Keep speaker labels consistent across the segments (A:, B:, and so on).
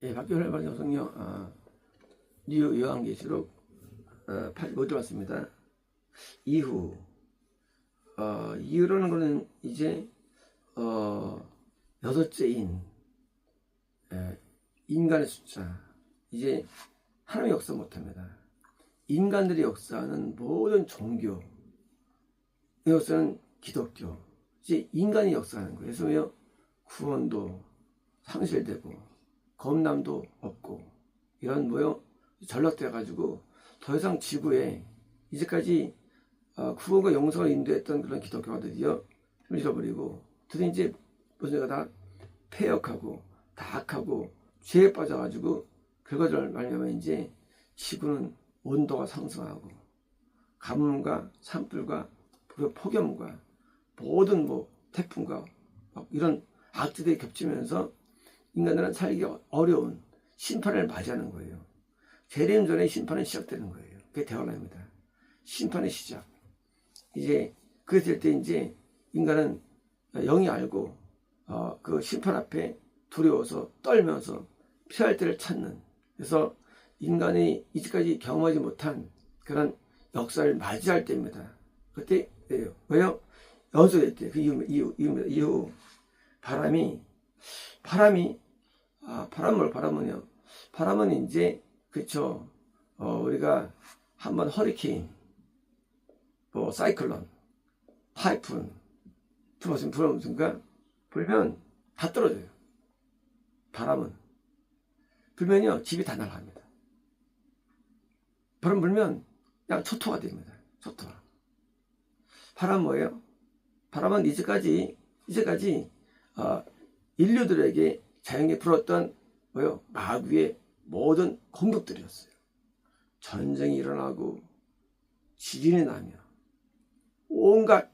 A: 예, 박경일 방송요. 뉴 요한계시록 85절 왔습니다. 이후로는 거는 이제 여섯째인 인간의 숫자. 이제 하나님의 역사 못합니다. 인간들이 역사하는 모든 종교, 이 역사는 기독교. 이제 인간이 역사하는 거예요. 그래서 왜요? 구원도 상실되고 겁남도 없고 이런 전락돼 가지고 더 이상 지구에 이제까지 구원과 영성을 인도했던 그런 기독교가 드디어 잃어버리고 드디어 이제 문제가 다 폐역하고 다 악하고 죄에 빠져가지고 그것을 말미암아 이제 지구는 온도가 상승하고 가뭄과 산불과 폭염과 모든 태풍과 이런 악재들이 겹치면서 인간들은 살기 어려운 심판을 맞이하는 거예요. 재림 전에 심판은 시작되는 거예요. 그게 대환란입니다. 심판의 시작. 이제 그게 될 때 이제 인간은 영이 알고 그 심판 앞에 두려워서 떨면서 피할 때를 찾는. 그래서 인간이 이제까지 경험하지 못한 그런 역사를 맞이할 때입니다. 그때예요. 왜요? 연소될 때. 그 이후 바람은요. 바람은 이제 그쵸. 우리가 한번 허리케인, 사이클론, 타이푼 불어보니까 불면 다 떨어져요. 바람은 불면요 집이 다 날아갑니다. 바람 불면 그냥 초토화 됩니다. 초토화. 바람 뭐예요? 바람은 이제까지 인류들에게 자연에 불었던 마귀의 모든 공격들이었어요. 전쟁이 일어나고 지진이 나며 온갖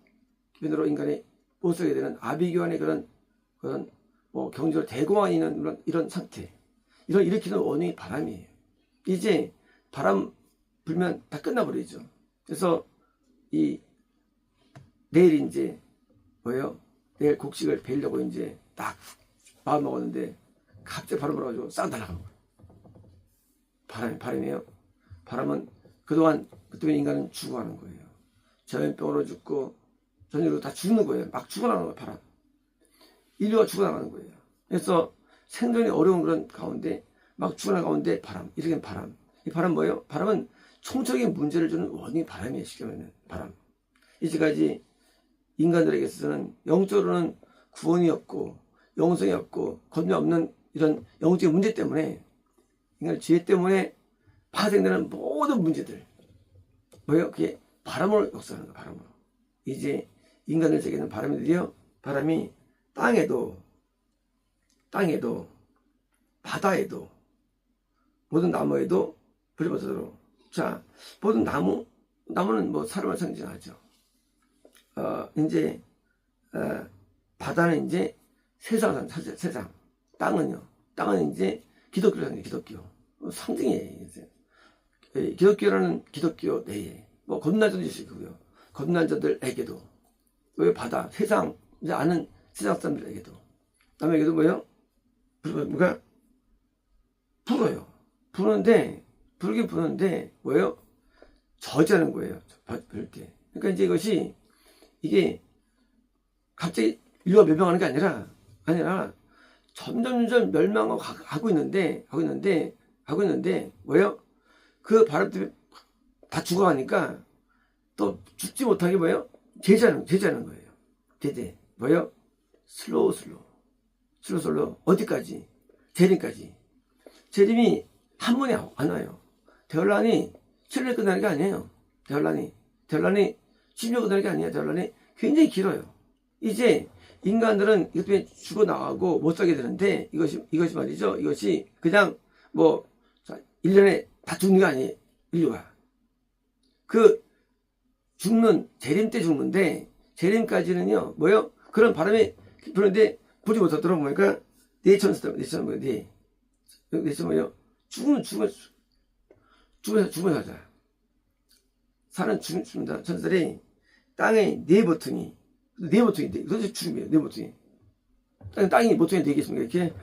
A: 기변으로 인간이 못 살게 되는 아비규환의 그런 경제로 대공황이 있는 이런 상태, 이런 일으키는 원인이 바람이에요. 이제 바람 불면 다 끝나버리죠. 그래서 내일 이제 내일 곡식을 베려고 이제 딱 마음 먹었는데 갑자기 바람 불어가지고 싹 날아가는 거예요. 바람이에요. 바람은 그동안 인간은 죽어가는 거예요. 전염병으로 죽고 전염으로 다 죽는 거예요. 막 죽어나가는 거예요. 바람. 인류가 죽어나가는 거예요. 그래서 생존이 어려운 그런 가운데 막 죽어나가는 가운데 바람. 이렇게 바람. 이 바람 뭐예요? 바람은 총체적인 문제를 주는 원인이 바람이에요. 쉽게 말하면 바람. 이제까지 인간들에게 있어서는 영적으로는 구원이 없고 영성이 없고 건너 없는 이런 영적인 문제 때문에 인간의 죄 때문에 파생되는 모든 문제들 그게 바람으로 역사하는 거예요. 바람으로. 이제 인간들 세계는 바람이 땅에도 바다에도 모든 나무에도 불이 붙도록. 자, 모든 나무는 사람을 상징하죠. 이제 바다는 이제 세상. 땅은 이제 기독교 상징이에요. 기독교 내에 거듭난 자도 있고요. 거듭난 자들에게도 바다 세상 이제 아는 세상 사람들에게도 남에게도 뭐가 불어요. 불긴 부는데 저지하는 거예요. 불 때. 그러니까 이제 이게 갑자기 인류가 멸망하는 게 아니라 점점 멸망하고 하고 있는데 그 바람 때문에 다 죽어가니까 또 죽지 못하게 제재하는 거예요. 제재. 슬로우 어디까지? 재림까지. 재림이 한 번에 안 와요. 대환란이 7년에 끝나는 게 아니에요. 대환란이 10년 끝나는 게 아니에요. 대환란이 굉장히 길어요. 이제 인간들은 이것 때문에 죽어나가고 못 살게 되는데 이것이 말이죠. 이것이 그냥 1년에 다 죽는 게 아니에요. 인류가. 재림 때 죽는데 재림까지는요. 그런 바람이 부는데 보지 못하도록 네이처는 죽으면 하자. 사는 죽습니다. 천사들이 땅에 네 모퉁이인데 도대체 죽음이에요. 네 모퉁이. 땅이 모퉁이가 되겠습니까? 이렇게?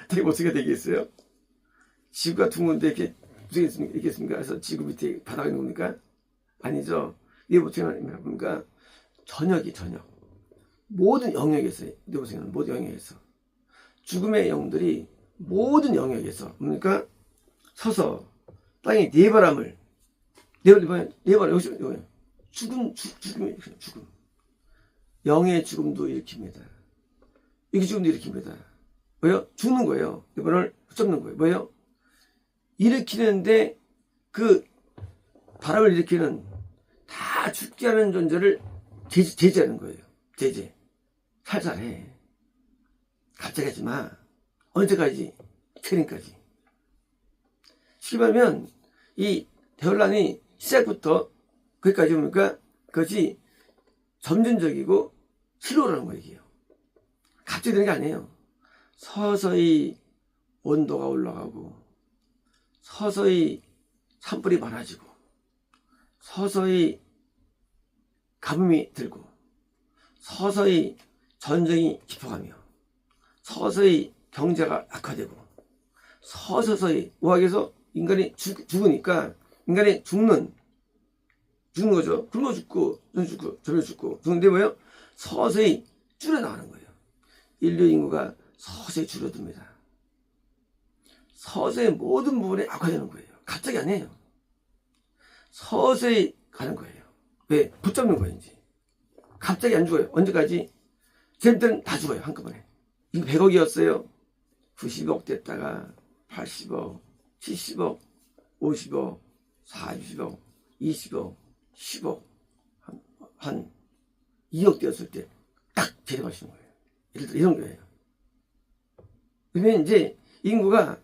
A: 되게 모퉁이가 되겠어요? 지구가 둥근데 이렇게 무슨 있겠습니까? 그래서 지구 밑에 바다가 있는 겁니까? 아니죠. 이게 어떻게 말합니까? 저녁. 모든 영역에서, 보세요. 모든 영역에서. 죽음의 영들이 모든 영역에서, 뭡니까? 서서 땅에 네바람을, 네바람, 여기, 죽음. 영의 죽음도 일으킵니다. 이게 죽음도 일으킵니다. 뭐요? 죽는 거예요. 이번을 붙잡는 거예요. 뭐요? 일으키는데 그 바람을 일으키는 다 죽게 하는 존재를 제재하는 거예요. 제재. 살살해. 갑자기 하지 마. 언제까지? 체린까지. 쉽게 말하면 이 대혼란이 시작부터 거기까지 보니까 그것이 점진적이고 슬로우라는 거예요. 이게요. 갑자기 되는 게 아니에요. 서서히 온도가 올라가고 서서히 산불이 많아지고 서서히 가뭄이 들고 서서히 전쟁이 깊어가며 서서히 경제가 악화되고 서서히 우악에서 인간이 죽으니까 인간이 죽는 거죠. 굶어 죽고 눈 죽고 저려 죽고 죽는데 뭐예요? 서서히 줄어나가는 거예요. 인류 인구가 서서히 줄어듭니다. 서서히 모든 부분이 악화되는 거예요. 갑자기 아니에요. 서서히 가는 거예요. 왜? 붙잡는 거예요. 이제. 갑자기 안 죽어요. 언제까지? 쟤들은 다 죽어요. 한꺼번에. 이거 100억이었어요. 90억 됐다가 80억, 70억, 50억, 40억, 20억, 10억, 한 2억 되었을 때 딱 재림하시는 거예요. 예를 들어 이런 거예요. 그러면 이제 인구가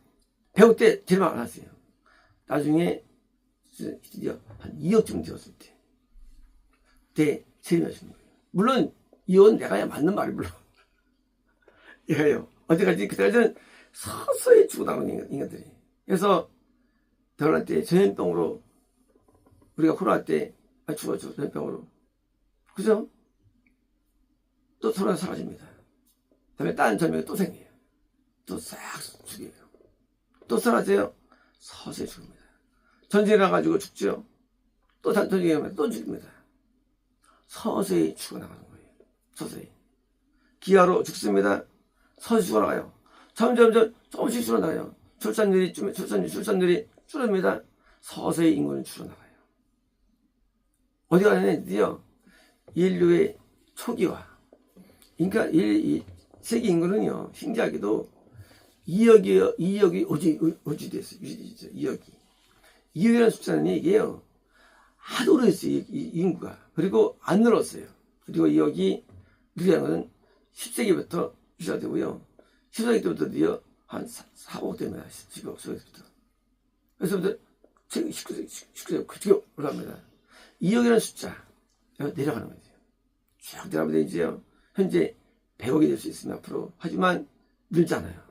A: 100억 때 재림 안 왔어요. 나중에 드디어 한 2억쯤 되었을 때 그때 재림하시는 거예요. 물론 이건 내가 해야 맞는 말이 물론 얘가요. 언제까지? 그때까지는 서서히 죽어나가는 인간들이. 그래서 대혼란 때 전염병으로 우리가 코로나 때 죽었죠. 전염병으로. 그죠? 또 코로나 사라집니다. 그다음에 다른 전염병이 또 생겨요. 또 싹 죽여요. 또 사라져요. 서서히 죽습니다. 전쟁이 나가지고 죽죠. 또 전쟁이 나면 또 죽습니다. 서서히 죽어나가는 거예요. 서서히. 기아로 죽습니다. 서서히 죽어나가요. 점점점 조금씩 줄어나가요. 출산율이 줄어듭니다. 서서히 인구는 줄어나가요. 어디 가냐면요. 인류의 초기화. 그러니까 세계 인구는요. 신기하게도 2억이 오지됐어요. 2억이라는 숫자는 이게요. 하도 오래됐어요. 이 인구가. 그리고 안 늘었어요. 그리고 2억이 늘어난 것은 10세기부터 유지가 되고요. 14세기 때부터 드디어 한 4억 됩니다. 10세기부터. 그래서부터 19세기 그렇게 올라갑니다. 2억이라는 숫자 내려가는 거죠. 쭉 내려가면 이제요. 현재 100억이 될 수 있으면 앞으로. 하지만 늘잖아요.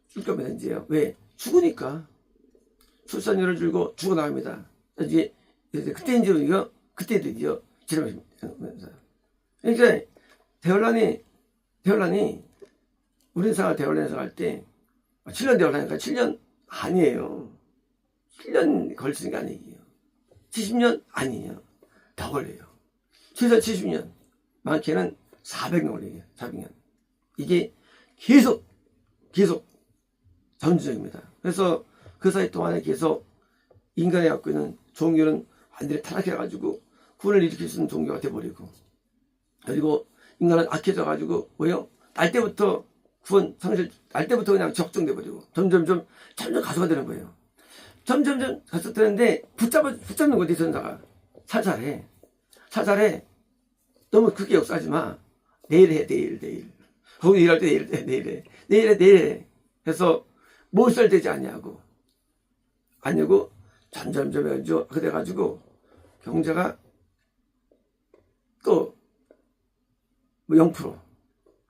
A: 줄 겁니다. 이제요. 왜? 죽으니까. 출산율을 줄고 죽어나갑니다. 이제 그때 이제 우리가 그때 드디어 지나갑니다. 그러니까 대혼란이 우리나라 대혼란에서 할 때 7년 대혼란이니까 7년 아니에요. 7년 걸치는 게 아니에요. 70년 아니에요. 더 걸려요. 최소 70년. 많게는 400년 걸려요. 400년. 이게 계속 전주적입니다. 그래서 그 사이 동안에 계속 인간이 갖고 있는 종교는 완전히 타락해가지고 구원을 일으킬 수 있는 종교가 돼버리고, 그리고 인간은 악해져가지고 뭐요? 날 때부터 구원 상실, 날 때부터 그냥 적정돼버리고 점점 가수가 되는 거예요. 점점 가수되는데 붙잡는 거지. 전사가 살살해. 너무 크게 역사하지 마. 내일 해. 거기 일할 때 내일 해. 해서 무엇을 되지 않냐고 점점 그래가지고 경제가 또 뭐 0%,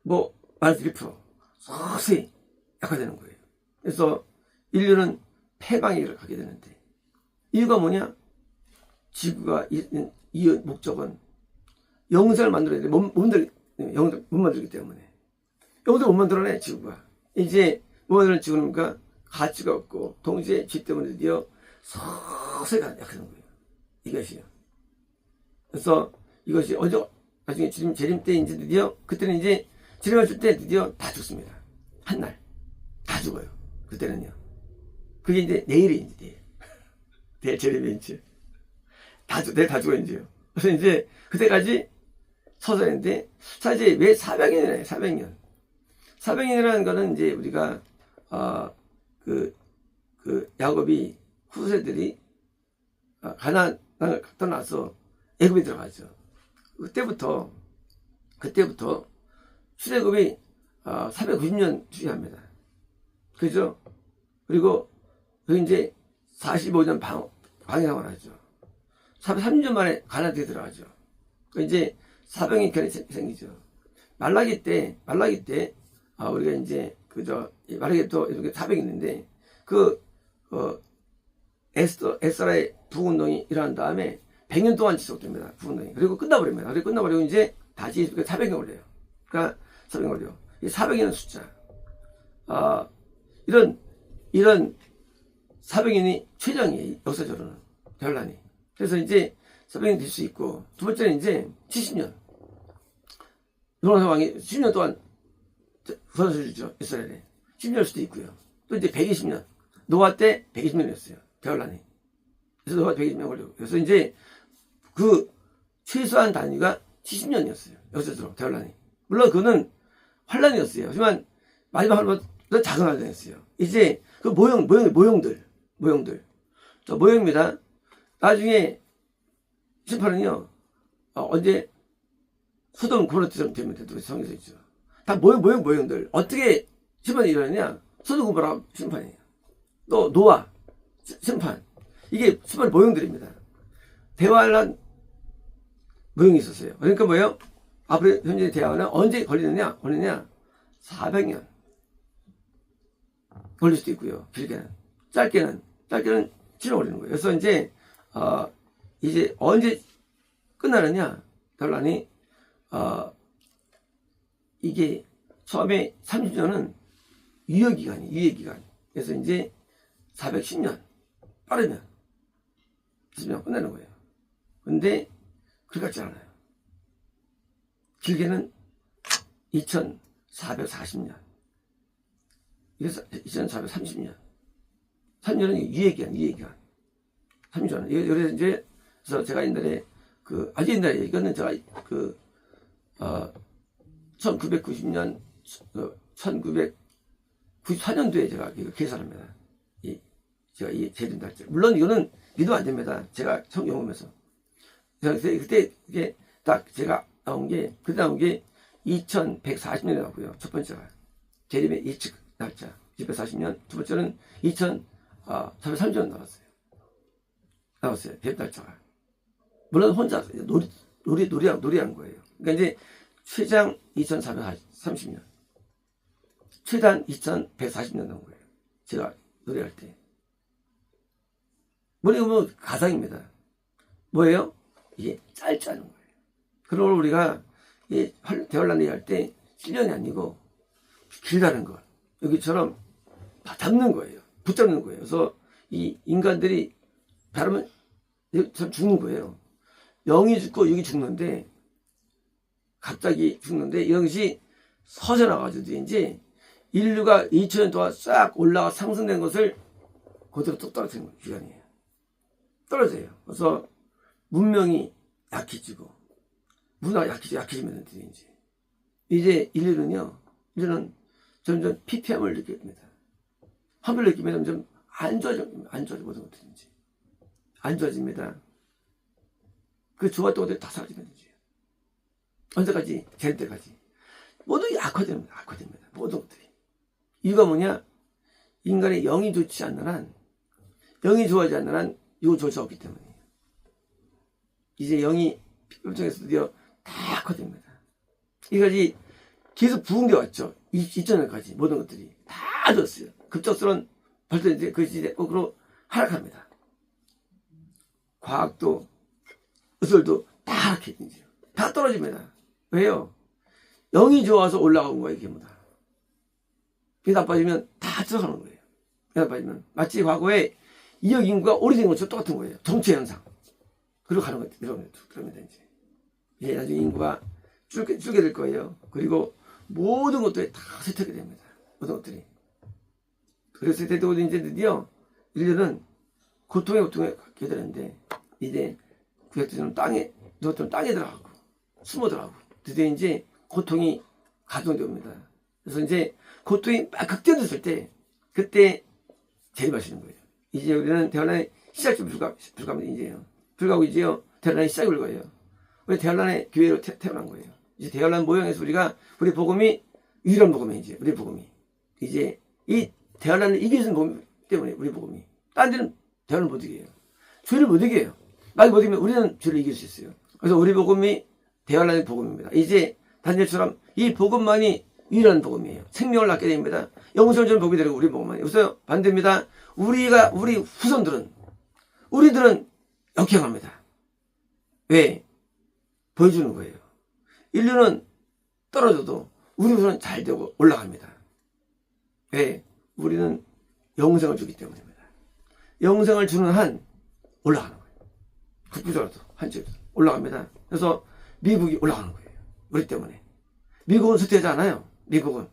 A: 뭐 마이너스 1% 서서히 약화되는 거예요. 그래서 인류는 폐방에 가게 되는데 이유가 뭐냐? 지구가 이 목적은 영생을 만들어야 돼. 못 만들기 때문에. 영생을 못 만들어내 지구가. 이제 못 만드는 지구는 가치가 없고 동시에 죄 때문에 드디어 서서히 약해지는 거예요. 이것이요. 그래서 이것이 언제 나중에 재림 때인지 드디어 그때는 이제 재림하실 때 드디어 다 죽습니다. 한날 다 죽어요. 그때는요. 그게 이제 내일이 이제 내일 재림이 이제 내일 다 죽어 이제요. 그래서 이제 그때까지 서서인데 사실 왜 400년이에요. 400년. 400년이라는 거는 이제 우리가 그 야곱이 후세들이 가나안을 떠나서 애굽에 들어가죠. 그때부터 출애굽이 490년 주의합니다. 그죠? 그리고 그 이제 45년 방해상을 하죠. 430년 만에 가나안에 들어가죠. 그 이제 400년 견이 생기죠. 말라기 때 우리가 이제 말라기 또 이렇게 400이 있는데 에스라의 북운동이 일어난 다음에 100년 동안 지속됩니다. 북운동이. 그리고 끝나버립니다. 그리고 끝나버리고 이제 다시 400년 걸려요. 그러니까 400년 걸려. 이 400년은 숫자. 이런 400년이 최정이에요. 역사적으로는. 별난이. 그래서 이제 400년 될 수 있고, 두 번째는 이제 70년. 요나단 왕이 10년 동안 구원을 주죠. 이스라엘에. 10년일 수도 있고요. 또 이제 120년. 노아 때 120년이었어요. 대환란이. 그래서 노아 120년 걸리고. 그래서 이제 그 최소한 단위가 70년이었어요. 역사적으로 대환란이. 물론 그거는 환란이었어요. 하지만 마지막 환란보다 작은 환란이었어요. 이제 그 모형들. 저 모형입니다. 나중에 심판은요, 언제 소돔 고모라처럼 되면 된다고 성경에서 있죠. 다 모형들. 어떻게 심판이 일어나냐? 소돔 고모라 심판이에요. 또 노아 심판. 이게 심판 모형들입니다. 대환란 모형이 있었어요. 그러니까 뭐예요? 앞으로 현재 대환란 언제 걸리느냐? 400년 걸릴 수도 있고요. 길게는. 짧게는 7년 걸리는 거예요. 그래서 이제 언제 끝나느냐? 대환란이 이게 처음에 30년은 유예기간. 그래서 이제 410년 빠르면 10년 끝나는 거예요. 근데 그렇게 같지 않아요. 길게는 2440년. 그래서 2430년. 3년은 유예기간. 3년은. 그래서 이제, 그래서 제가 옛날에 아주 옛날에 이거는 제가 1990년, 1994년도에 제가 이거 계산합니다. 제가 이 재림 날짜. 물론 이거는 믿으면 안 됩니다. 제가 경험해서. 그때 이게 딱 제가 그때 나온 게 2140년에 나왔고요. 첫 번째가. 재림의 예측 날짜. 240년. 두 번째는 2330년 나왔어요. 재림 날짜가. 물론 혼자 놀이한 거예요. 그러니까 이제 최장 2430년. 최단 2140년 나온 거예요. 제가 노래할 때. 뭐냐면 가상입니다. 뭐예요? 이게 짧다는 거예요. 그러므로 우리가 대환란 얘기할 때 7년이 아니고 길다는 것. 여기처럼 잡는 거예요. 붙잡는 거예요. 그래서 이 인간들이 다르면 죽는 거예요. 영이 죽고 육이 죽는데 갑자기 죽는데 이런 것이 서져나가지고 이제 인류가 2000년 동안 싹 올라가 상승된 것을 그대로 뚝 떨어지는 기간이에요. 떨어져요. 그래서 문명이 약해지고 문화가 약해지면 이제 인류는 점점 피폐함을 느낍니다. 함을 느끼면 점점 안 좋아져 모든 것들인지 안 좋아집니다. 그 좋았던 것들이 다 사라지면 되죠. 언제까지? 될 때까지. 모든 게 악화됩니다. 모든 것들이. 이유가 뭐냐? 인간의 영이 좋지 않는 한, 영이 좋아하지 않는 한, 이거 좋을 수 없기 때문이에요. 이제 영이 뼈정에서 드디어 다 악화됩니다. 이까지 계속 부흥돼 왔죠. 2000년까지 모든 것들이 다 좋았어요. 급작스러운 발전인데 그것이 이제 거꾸로 하락합니다. 과학도 의술도 다 하락해지죠. 다 떨어집니다. 왜요? 영이 좋아서 올라간 거예요, 이게 뭐다. 그게 나빠지면 다 들어가는 거예요. 영향 빠지면 마치 과거에 2억 인구가 오래된 것처럼 똑같은 거예요. 정체 현상. 그리고 가는 거예요. 그러면 이제 나중에 인구가 줄게 될 거예요. 그리고 모든 것들이 다 쇠퇴하게 됩니다. 모든 것들이. 그래서 되고 이제 드디어 인류는 고통에 갖게 되는데 이제 구약들은 땅에 들어가고 숨어 들어가고 드디어 이제 고통이 가동됩니다. 그래서 이제 고통이 막 극대화됐을 때 그때 제일 맛있는 거예요. 이제 우리는 대환란의 시작이 불가합니다. 이제요. 불가하고 이제요. 대환란의 시작이 올 거예요. 우리 대환란의 교회로 태어난 거예요. 이제 대환란 모형에서 우리 복음이 유일한 복음이에요. 이제 우리 복음이 이제 이 대환란을 이길 수 있는 복음 때문에 우리 복음이 딴 데는 대환을 못 이겨요. 죄를 못 이겨요. 말 못 이기면 우리는 죄를 이길 수 있어요. 그래서 우리 복음이 대환란의 복음입니다. 이제 다니엘처럼 이 복음만이 유일한 복음이에요. 생명을 낳게 됩니다. 영생을 주는 복이 되고 우리 복음만이. 그래서 반대입니다. 우리 후손들은 우리들은 역행합니다. 왜? 보여주는 거예요. 인류는 떨어져도 우리 후손은 잘 되고 올라갑니다. 왜? 우리는 영생을 주기 때문입니다. 영생을 주는 한 올라가는 거예요. 국부자라도 한쪽에서 올라갑니다. 그래서 미국이 올라가는 거예요. 우리 때문에. 미국은 쇠퇴하지 않아요. 미국은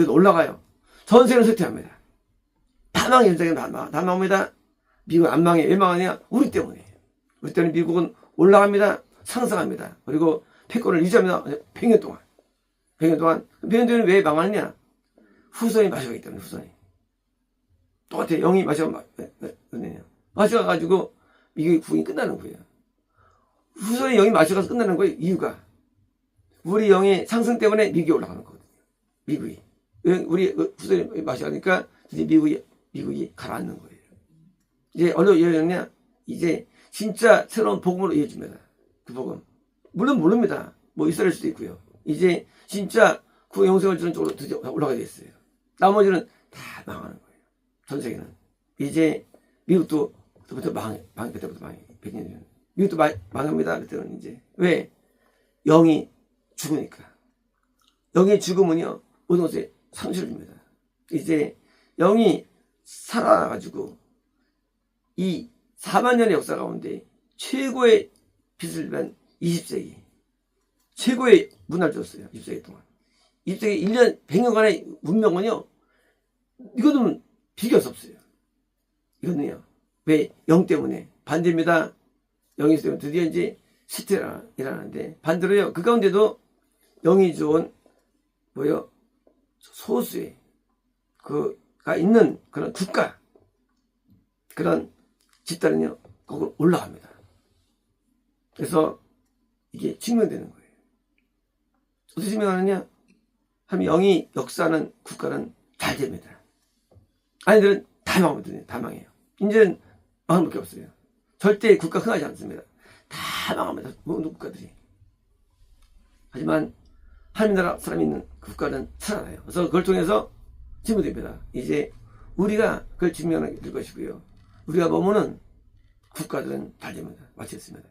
A: 올라가요. 전 세계는 쇠퇴합니다. 다 망해요. 다 망합니다. 미국은 안 망해요. 왜 망하냐? 우리 때문이에요. 우리 때문에 미국은 올라갑니다. 상승합니다. 그리고 패권을 유지합니다. 100년 동안. 100년 동안 왜 망하느냐? 후손이 마셔가기 때문에 후손이. 똑같아요. 영이 마셔가가지고 미국의 구원이 끝나는 거예요. 후손이 영이 마셔가서 끝나는 거예요. 이유가. 우리 영의 상승 때문에 미국이 올라가는 거거든요. 미국이. 우리 후손이 마셔가니까 이제 미국이 가라앉는 거예요. 이제 어디로 이어졌냐? 이제 진짜 새로운 복음으로 이어집니다. 그 복음. 물론 모릅니다. 뭐 이스라엘 수도 있고요. 이제 진짜 그 영생을 주는 쪽으로 드디어 올라가게 됐어요. 나머지는 다 망하는 거예요. 전 세계는. 이제 미국도 그때부터 그때부터 망해. 100년 전. 미국도 망합니다. 그때는 이제. 왜? 영이 죽으니까. 영이 죽으면요. 모든 것에 상실을 줍니다. 이제 영이 살아가지고 이 4만 년의 역사 가운데 최고의 빛을 낸 20세기. 최고의 문화를 줬어요. 20세기 동안. 20세기 1년, 100년간의 문명은요. 이거는 비교할 수 없어요. 이거는요. 왜? 영 때문에. 반대입니다. 영이 때문에 드디어 이제 시대가 일어나는데 반대로요. 그 가운데도 영이 좋은 소수의 그가 있는 그런 국가 그런 집단은요. 거기로 올라갑니다. 그래서 이게 증명되는 거예요. 어떻게 증명하느냐? 하면 영이 역사하는 국가는 잘 됩니다. 아니들은 다 망하거든요. 다 망해요. 이제는 망할 밖에 없어요. 절대 국가 흥하지 않습니다. 다 망합니다. 모든 국가들이. 하지만 하나님 나라 사람이 있는 국가는 살아나요. 그래서 그걸 통해서 증명됩니다. 이제 우리가 그걸 증명할 것이고요. 우리가 머무는 국가들은 잘 됩니다. 마치겠습니다.